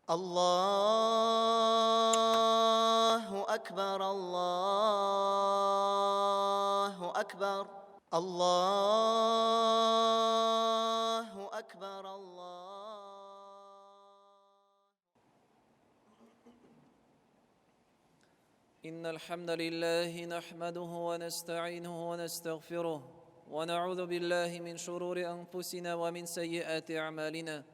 الله أكبر الله أكبر الله أكبر الله. إن الحمد لله نحمده ونستعينه ونستغفره ونعوذ بالله من شرور أنفسنا ومن سيئات أعمالنا.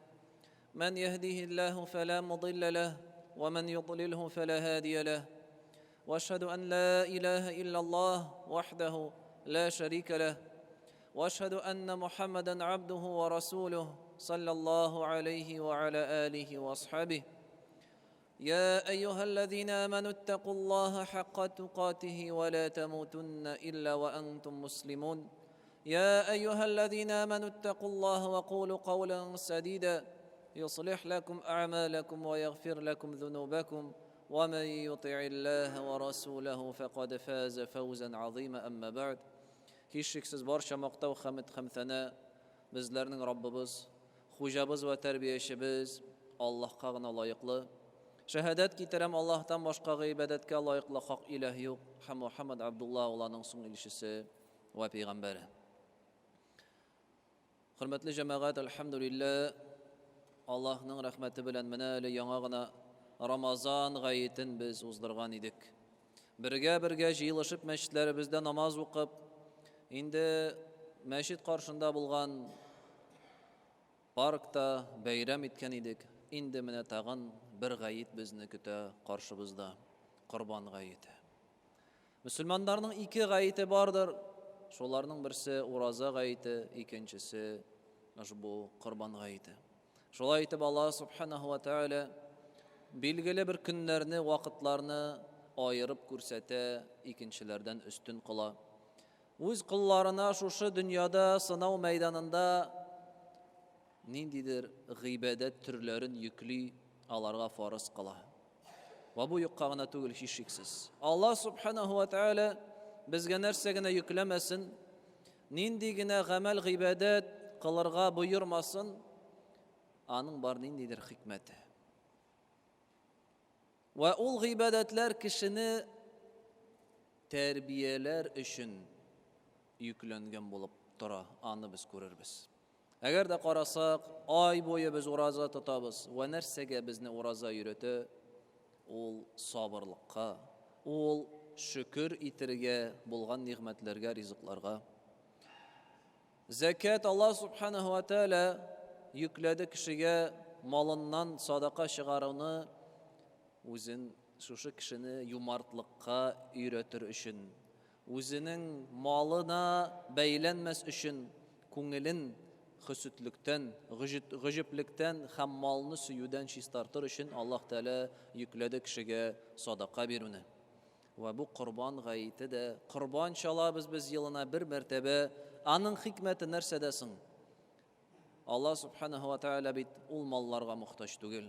من يهده الله فلا مضل له ومن يضلله فلا هادي له. واشهد أن لا إله إلا الله وحده لا شريك له. واشهد أن محمدا عبده ورسوله صلى الله عليه وعلى آله وأصحابه. يا أيها الذين آمنوا اتقوا الله حق تقاته ولا تموتن إلا وأنتم مسلمون. يا أيها الذين آمنوا اتقوا الله وقولوا قولا سديدا يصلح لكم أعمالكم ويغفر لكم ذنوبكم ومن يطع الله ورسوله فقد فاز فوزا عظيما. أما بعد. Hiç şüphesiz barcha maqtov hamd hamsana bizlarning Robbimiz, Xo'jamiz va tarbiyachimiz Allohga g'ina loyiqli. Shahodat kitaram Allohdan boshqa ibodatga loyiqli haq iloh yo'q. Muhammad Abdullah ularning so'nggi elchisi va payg'ambari. Hurmatli jamoat, alhamdulillah Allohning rahmati bilan mana yangagina Ramazon g'oyitin biz uzdirgan edik. Birga jiyilishib masjidlarimizda namoz o'qib, endi masjid qarshida bo'lgan parkda bayram etgan edik. Endi mana tag'in bir g'oyit bizni kuta qarshimizda, Qurbon g'oyiti. Musulmonlarning ikki g'oyiti bordir. Shularning birisi Uraza g'oyiti, ikkinchisi bu Qurbon g'oyiti. Şolay etib Allah subhanahu wa ta'ala belgili bir kunlarni, vaqtlarni ayırıp ko'rsata, ikkinchilardan üstün qila. O'z qullarına şu dünyada sınav meydanında nindidir g'ibadat türlerin yükli alarga farz qila. Va bu yuqqagina tugul hiç şeksiz. Allah subhanahu wa ta'ala bizga narsagina yüklemesin, nindigina gamel g'ibadat qilarga buyurmasın. Anın bar nindidir hikmeti. Ve ol g'ibadatlar kişini terbiyeler için yüklengen bulup tura. Anı biz görürüz. Eğer de qarasak, ay boyu biz uraza tutabız. Ve nersege bizni uraza yürütü, ol sabırlıkka, ol şükür itirge bulgan nimetlerge, rizıklarga. Zekat Allah subhanahu wa ta'ala yükledi kişiye malından sadaka çıgarını özün şu kişini yumartlıkka üretir için, özünün malına beylenmez için, kungilin hüsütlükten, gıcıplıktan, hem malını suyudan çistartır için Allah Teala yükledi kişiye sadaka birine. Ve bu kurban gayeti de, kurban çala biz yılına bir mertebe, anın hikmeti nersedesin? Allah subhanahu wa ta'ala bit ul mallarga muhtaç tugil.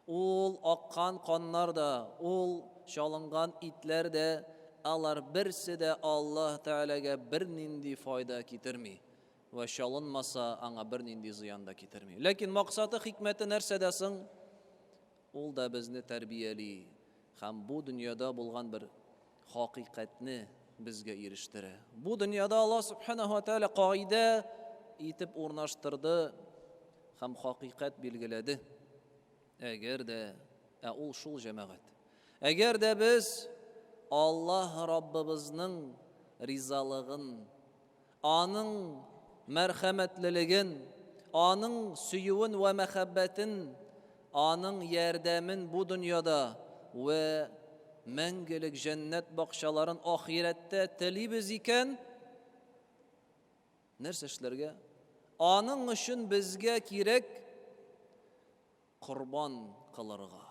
Ul akkan kanlar da, ul çalıngan itler de, alar birsi de Allah Teala'ga bir nindi fayda kitirmi. Ve çalınmasa ana bir nindi ziyan da kitirmi. Lakin maksatı hikmeti nersedesin? Ul da bizni terbiyeli. Hem bu dünyada bulgan bir hakikatni bizge eriştire. Bu dünyada Allah subhanahu wa ta'ala qaide itip ornaştırdı, hem hakikat bilgiledi. Eğer de ol şul cemaat. Eğer de biz Allah Rabbimizin rizalığın, anın merhametliliğin, anın suyuun ve mehabbetin, anın yerdemin bu dünyada ve mengelik cennet bakşaların ahirette telibiz iken, nerse işlerge? Anın için bizge kirek kurban kılırga.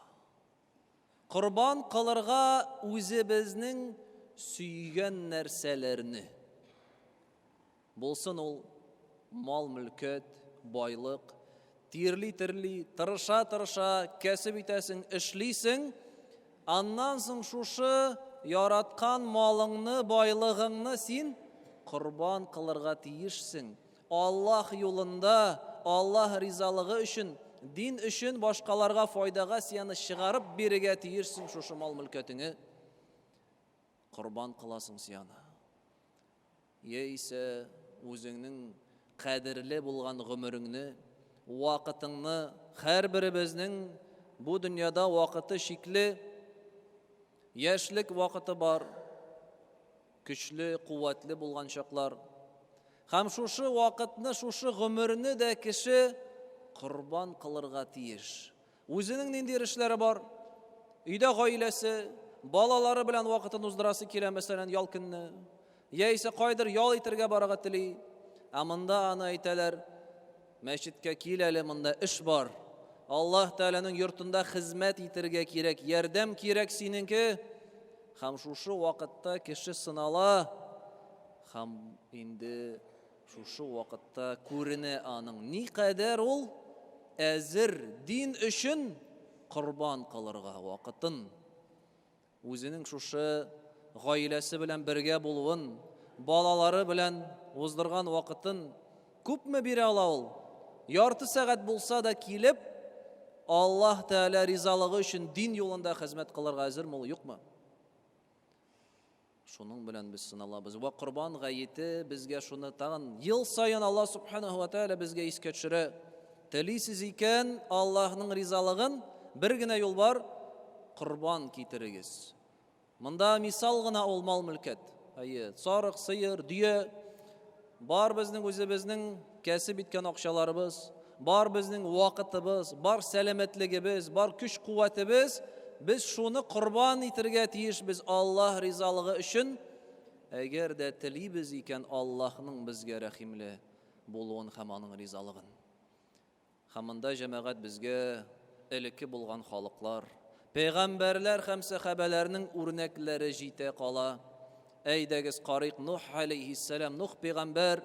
Kurban kılırga özümüzün süygen nerselerini. Bolsun ol mal mülket, baylık, tirli, tırışa, kesip itesin, işliysin. Andan soň şuşu yaratkan malını, baylığını sin kurban kılırga tiyişsin. Allah yolunda, Allah rizalığı için din üçün başqalarga faydaga seni çıgarıp birige tiyirsin şuşu mal mülketini qurban qılasın seni. Yeyse özüңнің qadirli bulgan gümürüngni, vaqıtыңni her biribizning bu dünyada vaqıtı şikli, yaşlik vaqıtı bar, güçlü, kuvvetli bulgan şaklar. Hem şuşu vaqıtni, şuşu gümürünü de kişi qurban qılırga tiyiş. Özünün nindir işleri bar, uyda gailesi, balaları bilen vaqıtını uzdurası kile meselen yal günni, yeyse qaydır yal itirge baraga tili. Amında ana ayteler, meşitke kileli mında iş var. Allah Teala'nın yurtunda hizmet itirge kirek, yerdem kirek sininki. Ham şuşu vaqıtta kişi sınala, ham indi şuşu vaqıtta kurine anın ni kadar ol, ezir din üçün qurban qılırga vaqıtın. Özünün şuşu gailesi bilen birge bulun, balaları bilen uzdurgan vaqıtın köpmü biri ala ol. Yartı saat bulsa da kilip Allah Teala rizalığı üçün din yolunda hizmet qılırga hazır mı, yok mu? Şunun bilen biz sınalabız. Ve qurban gayeti bizge şunu tağın yıl sayın Allah Subhanahu wa Teala bizge isketşire. Telisiz iken Allah'ın rizalığın bir gine yol var, qurban kitirigiz. Mında misal gına olmal mülket. Sarık, sıyır, düye, bar bizning özümüzning kesip bitken akşalarımız, bar bizning vaqtimiz, bar selametligimiz, bar kuch quvvatimiz, biz şunu qurban itirge tiyiş biz Allah rizalığı üçün. Eğer de tilibіз iken Allah'ның bizge rahimli buluğun hamanın rizalığın. Hamında cemaat bizge iliki bulgan halıklar, peygamberler hem sahabelerinin örnekleri jite qala. Eydegiz qarik Nuh aleyhisselam, Nuh peygamber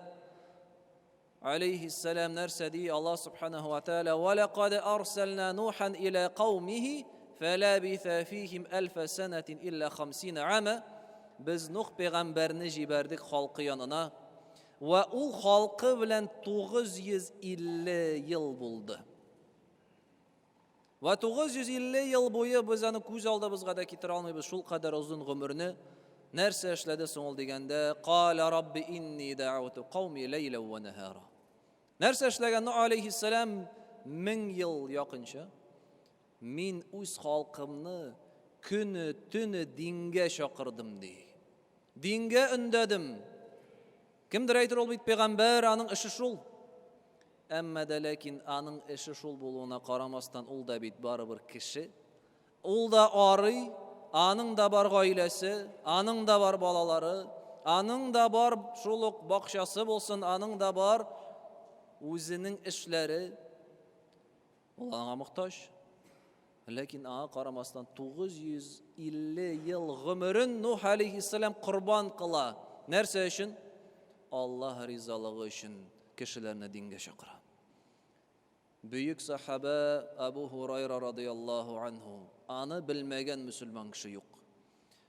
aleyhisselam nersedi Allah subhanahu wa ta'ala وَلَقَدْ أَرْسَلْنَا نُوحًا إِلَى قَوْمِهِ فَلَابِثَ فِيهِمْ أَلْفَ سَنَةٍ إِلَّا 50 عَامًا. Biz Nuh peygamberini jiberdik halkı yanına ve o halkı bilen 950 yıl buldu. Ve 950 yıl boyu biz onu göz aldığımızga da kitire almayız, şul kadar uzun ömrünü. Nerse işledi soğul degende qala rabbi inni da'utu qavmi leyla ve nehara. Nerse işlegen Nuh aleyhisselam 1000 yıl yakınca min öz halkımni günü tünü dinge şakırdım di. Dinge öndedim. Kimdir aytır ol bit peygamber anın işi şul. Emme de lekin anın işi şul buluğuna qaramasdan ol da bit barı bir kişi. Ol da arı, anın da bar gailesi, anın da bar balaları, anın da bar şuluk bakşası bolsun, anın da bar özünün işleri. Olana muhtaç. Lakin ağa qaramasdan 950 yıl ömrün Nuh aleyhisselam qurban qıla. Nerse için? Allah rizalığı için kişilerine dinge şakıra. Büyük sahabe Ebu Hurayra radıyallahu anhu anı bilmegen Müslüman kişi yok.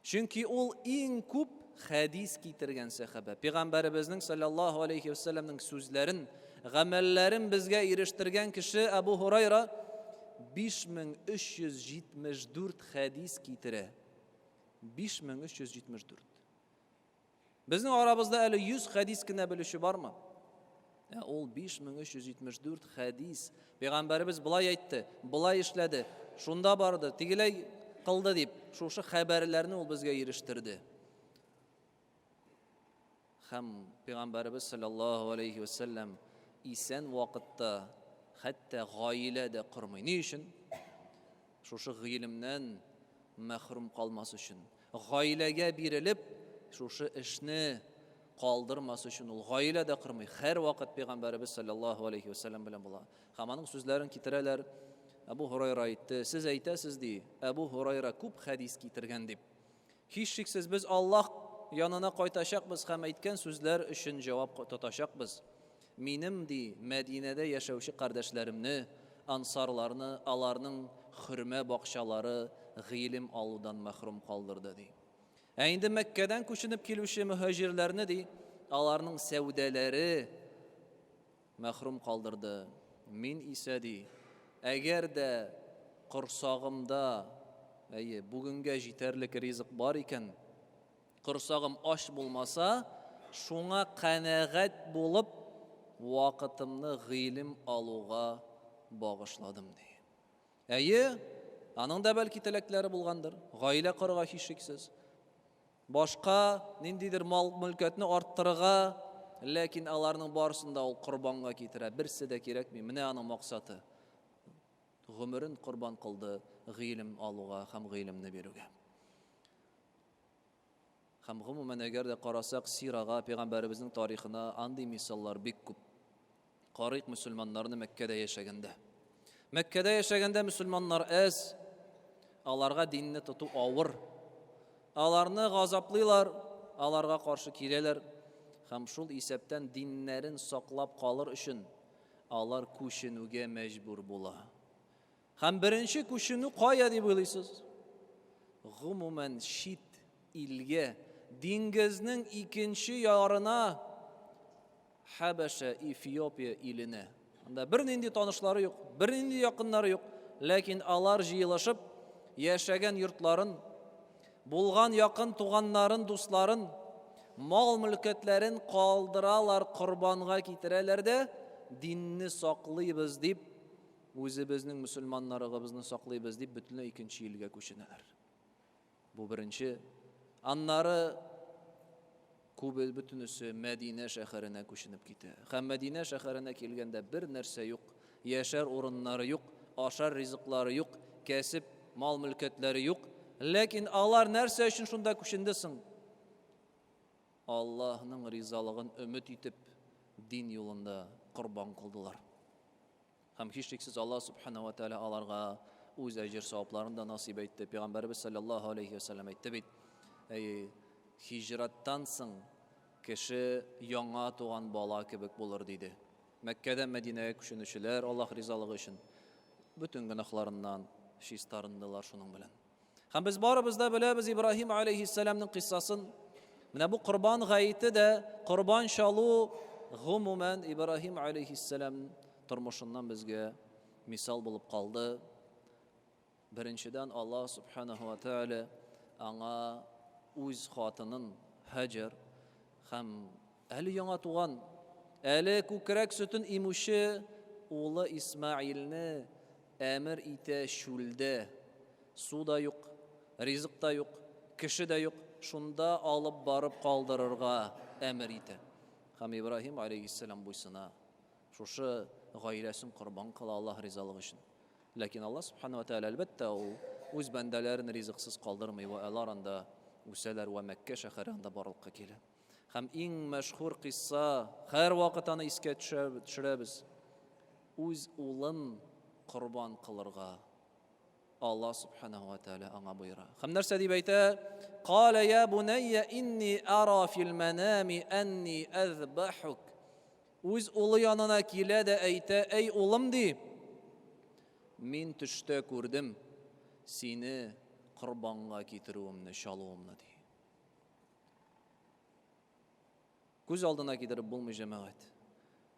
Çünkü ol en köp hadis getirgen sahabe. Peygamberimizin sallallahu aleyhi ve sellem'nin sözlerin, gamellerin bizge eriştirgen kişi Ebu Hurayra 5374 hadis getire. 5374. Bizning aramızda eli 100 hadis kine bilişi var mı? Ol 5374 hadis. Peygamberimiz bulay aytdı, bulay işledi, şunda bardı, tigiley qıldı deyip, şuşu haberlerini ol bizge eriştirdi. Hem Peygamberimiz sallallahu aleyhi ve sellem isen vakitte hatta gaile de qurmay. Ne için? Şuşu ilimden mahrum kalması için. Gailege birilip şuşu işni kaldırması için ol gaile de qurmay. Her vakit Peygamberimiz sallallahu aleyhi ve sellem bilen bula. Hamanın sözlerin kitireler. Ebu Hurayra aytdı. Siz aytasız di. Ebu Hurayra köp hadis getirgen dip. Hiç şeksiz biz Allah yanına qaytaşakbız. Hem aytken sözler için cevap tutaşakbız. Minim di Medine'de yaşavşı kardeşlerimni, ansarlarını, alarının hürme bakşaları, gilim alıdan mahrum kaldırdı di. Endi Mekke'den koşunup kiluşu mühacirlerini di, alarının sevdeleri mahrum kaldırdı. Min ise di, Әгәр дә корсагымда, бүгенгә җитәрлек ризык бар икән, корсагым аш булмаса, шуңа канәгать булып, вакытымны гыйлем алуга багышладым ди. Аның да бәлки теләкләре булгандыр. Гаилә корырга һичшиксез. Башка ниндидер мал-мөлкәтне арттырырга, ләкин аларның барысында ул корбанга китерә. Берсе дә кирәкми. Менә аның максаты. Гомерен корбан кылды гыйлем алуга һәм гыйлемне бирүгә. Һәм гомумән әгәр дә карасак сирага, пәйгамбәребезнең тарихына андый мисаллар бик күп. Карыйк мөселманнарны Мәккәдә яшәгәндә. Мәккәдә яшәгәндә мөселманнар әз, аларга динне тоту авыр. Аларны газаплыйлар, аларга каршы киләләр. Һәм шул исәптән диннәрен саклап калыр өчен алар күченүгә мәҗбүр була. Һәм беренче күченү кая дип уйлыйсыз? Гомумән шит илгә, диңгезнең икенче ярына, Хәбәшә, Эфиопия иленә. Анда бернинди танышлары юк, бернинди якыннары юк, ләкин алар җыелышып яшәгән йортларын, булган якын туганнарын, дусларын, мал-мөлкәтләрен калдыралар, корбанга китерәләр дә, динне саклыйбыз дип, үзебезнең мөселманнарыбызны саклыйбыз дип, бөтенләй икенче илгә күченәләр. Бу беренче. Аннары күбе бөтенесе Мәдинә шәһәренә күченеп китә. Һәм Мәдинә шәһәренә килгәндә бер нәрсә юк, яшәр урыннары юк, ашар ризыклары юк, кәсеп, мал-мөлкәтләре юк. Ләкин алар нәрсә өчен шунда күченде соң? Аллаһның ризалыгын өмет итеп, дин юлында корбан кылдылар. Һәм һичшиксез Аллаһ субхана ва тааля аларга үз әҗр савапларын да насыйп итте. Пәйгамбәрбез саллаллаһу алейхи ва саллям әйтте бит: "Һиҗраттан соң кеше яңа туган бала кебек булыр" диде. Мәккәдән Мәдинәгә күченүчеләр Аллаһ ризалыгы өчен бүтән гөнаһларыннан чистарындылар шуның белән. Һәм без барыбыз да беләбез Ибраһим алейхиссаламның кыссасын. Менә бу корбан гаите дә, корбан чалу гомумән Ибраһим алейхиссалам тормышыннан безгә мисал булып калды. Беренчедән Аллаһ субханаһу ва тааля аңа үз хатынын Хаҗар һәм әле яңа туган, әле күкрәк сөтен имүче улы Исмаилне әмер итә шүлдә. Су да юк, ризык та юк, кеше дә юк, шунда алып барып калдырырга әмер итә. Һәм Ибраһим алейхиссалам буйсына. Шушы гаиләсен корбан кыла Аллаһ ризалыгы өчен. Ләкин Аллаһ субхана ва тааля әлбәттә ул үз бәндәләрен ризыксыз калдырмый ва алар анда үсәләр ва Мәккә шәһәрендә барлыкка килә. Һәм иң мәшһүр кисса, һәр вакыт аны искә төшерәбез. Үз улын корбан кылырга Аллаһ субханаһу ва тааля аңа буйыра. Һәм нәрсә дип әйтә? "Қала я бунайя инни ара фил манами анни азбахук." Үз улы янына килә дә әйтә: "Эй улым," ди, "Мин төштә күрдем сине корбанга китерүемне, шалуымны," ди. Күз алдына китереп булмый җәмәгать.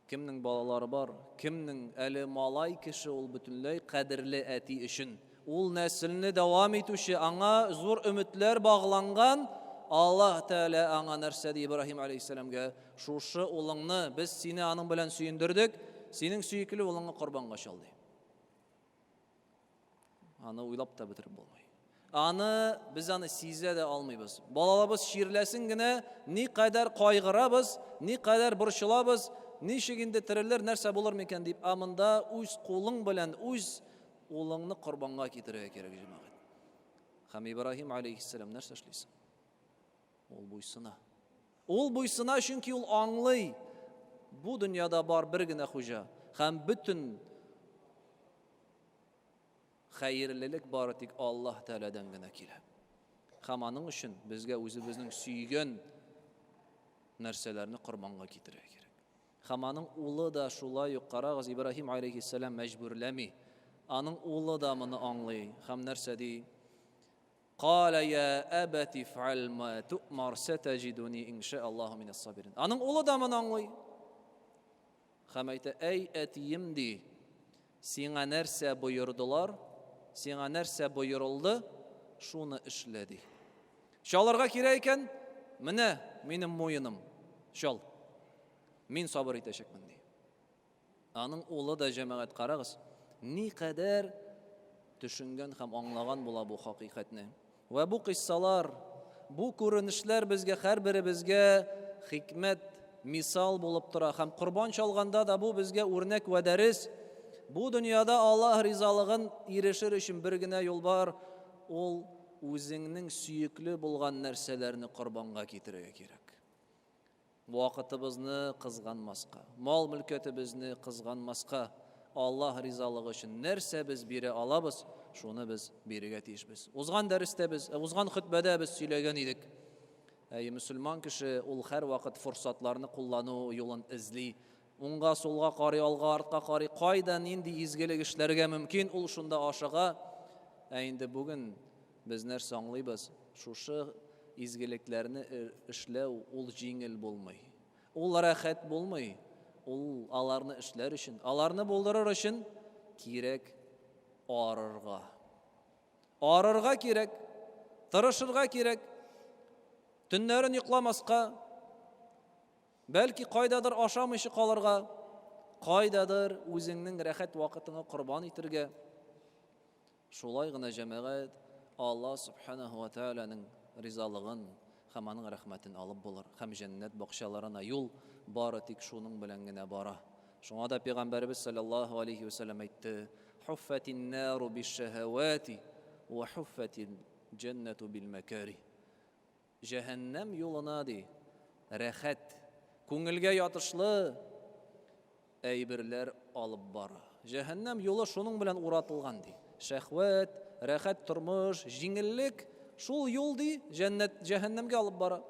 Кемнең балалары бар, кемнең әле малай кеше ул бөтенләй кадерле әти өчен. Ул нәселне дәвам итүче, аңа зур өметләр багланган. Аллаһ Тәала аңа нәрсә ди Ибраһим алейхиссаламга: "Шушы улыңны без сине аның белән сөендердек, синең сөекле улыңны корбанга чал," ди. Аны уйлап та бетереп булмый. Без аны сизә дә алмыйбыз. Балаларыбыз ширләсен генә, ни кадәр кайгырабыз, ни кадәр борчылабыз, ничек инде терелер, нәрсә булыр микән дип, амында үз кулың белән үз улыңны корбанга китерергә кирәк җәмәгать. Һәм Ибраһим алейхиссалам нәрсә эшлисен? Ул буйсына. Ул буйсына, чөнки ул аңлый, бу дөньяда бар бер генә хуҗа, һәм бүтән хәерлелек бары тик Аллаһ Тәаләдән генә килә. Һәм аның өчен безгә үзебезнең сөйгән нәрсәләрне корбанга китерергә кирәк. Һәм аның улы да шулай ук, карагыз, Ибраһим алейхиссалам мәҗбүрләми. Аның улы да моны аңлый. Һәм нәрсә ди? "Қала я абати ф'ал ма ту'мар сатажидуни иншааллаһу минас сабирин." Аның улы да моны аңлый. Һәм әйтә: "Эй әтием," ди, Сиңа нәрсә боердылар, сиңа нәрсә боерылды, шуны эшләди. Шаларга кирәк икән, менә минем муеным, шал. Мин сабыр итәчәкмен ди. Аның улы да җәмәгать карагыз, никадәр төшенгән һәм аңлаган була бу хакыйкатьне. Вә бу кыссалар, бу күренешләр безгә һәрберебезгә хикмәт, мисал булып тора һәм курбан чалганда да бу безгә үрнәк вә дәрес. Бу дөньяда Аллаһ ризалыгын ирешер өчен бер генә юл бар, ул үзеңнең сөекле булган нәрсәләрне курбанга китерергә кирәк. Вакытыбызны кызганмаска, мал-мөлкәтебезне кызганмаска, Аллаһ ризалыгы өчен нәрсә без бирә алабыз, шуны без бирергә тиешбез. Узган дәрестә без, узган хутбәдә без сөйләгән идек. Мөселман кеше ул һәр вакыт форсатларны куллану юлын эзли. Уңга, сулга карый, алга, артка карый, кайда нинди изгелек эшләргә мөмкин, ул шунда ашыга. Инде бүген без нәрсә аңлыйбыз? Шушы изгелекләрне эшләү ул җиңел булмый. Ул рәхәт булмый. Ул аларны эшләр өчен, аларны булдырыр өчен кирәк арырга. Арырга кирәк, тырышырга кирәк. Төннәрен йокламаска, бәлки кайдадыр ашамыйча калырга, кайдадыр үзеңнең рәхәт вакытыңа курбан итәргә. Шулай гына җәмәгать Аллаһ субханаһу ва тааляның ризалыгын һәм аның рәхмәтен алып булыр. Һәм җәннәт бакчаларына юл бары тик шуның белән генә бара. Шуңа да Пәйгамбәрбез саллаллаһу алейхи ва саллям әйтте: "Хуффатин нару биш-шахавати ва хуффатил җаннату бил-макари." Җәһәннәм юлына ди рәхәт, күңелгә ятышлы әйберләр алып бара. Җәһәннәм юлы шуның белән уратылган ди. Шәһвәт, рәхәт тормыш, җиңеллек, шул юл ди җәһәннәмгә алып бара.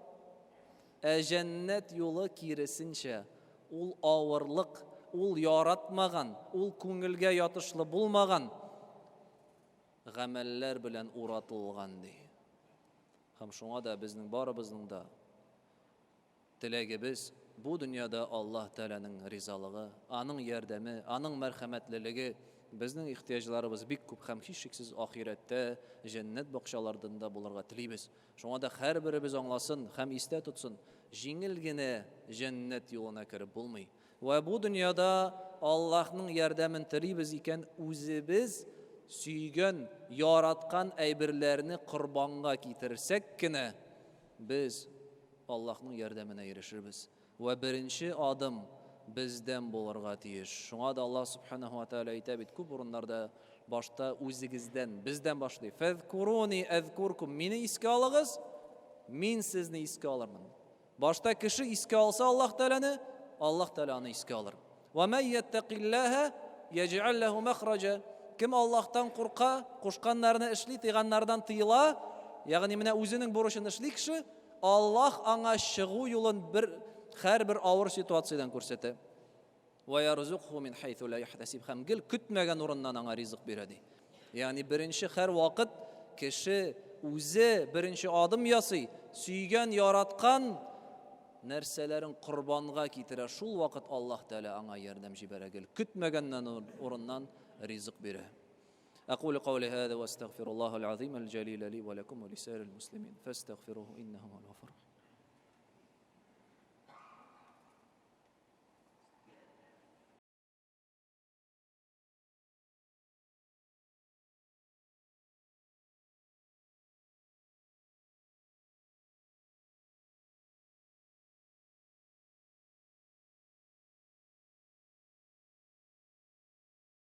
Җәннәт юлы киресенчә, ул авырлык, ул яратмаган, ул күңелгә ятышлы булмаган гамәлләр белән уратылган ди. Һәм шуңа да безнең барыбызның да теләгебез бу дөньяда Аллаһ Тәгаләнең ризалыгы, аның ярдәме, аның мәрхәмәтлелеге. Безнең ихтиҗларыбыз бик күп һәм һичшиксез ахирәттә җәннәт бакчаларында булырга телибез. Шуңа да һәрберебез аңласын һәм истә тотсын, җиңел генә җәннәт юлына кирип булмый. Вә бу дөньяда Аллаһның ярдәмен телибез икән, үзебез сөйгән, яраткан әйберләрне курбанга китерсәк кенә, без Аллаһның ярдәменә ирешербез. Вә беренче адым бездән булырга тиеш. Шуңа да Аллаһ субханаһу ва тааля әйтә бит күп урыннарда, башта үзегездән, бездән башлый. Фазкуруни азкуркум. Мине искә алыгыз, мин сезне искә алырмын. Башта кеше искә алса Аллаһ Тәгаләне, Аллаһ Тәгалә аны искә алыр. Ва ман яттақиллаһа яҗ'ал лаху махраҗа. Кем Аллаһтан курка, кушканнарны эшли, тыйганнардан тыела, ягъни менә үзенең бурычын эшли кеше, Аллаһ аңа чыгу юлын һәрбер авыр ситуациядән күрсәтә. Ва ярзукху мин хайсу ла яхтасиб. Һәм гел көтмәгән урыннан аңа ризык бирә ди. Ягъни беренче һәр вакыт кеше үзе беренче адым ясый, сөйгән, яраткан нәрсәләрен курбанга китерә. Шул вакыт Аллаһ Тәгалә аңа ярдәм җибәрә, гел көтмәгәннән урыннан ризык бирә. أقول قولي هذا وأستغفر الله العظيم الجليل لي ولكم ولسائر المسلمين فاستغفروه إنه هو الغفور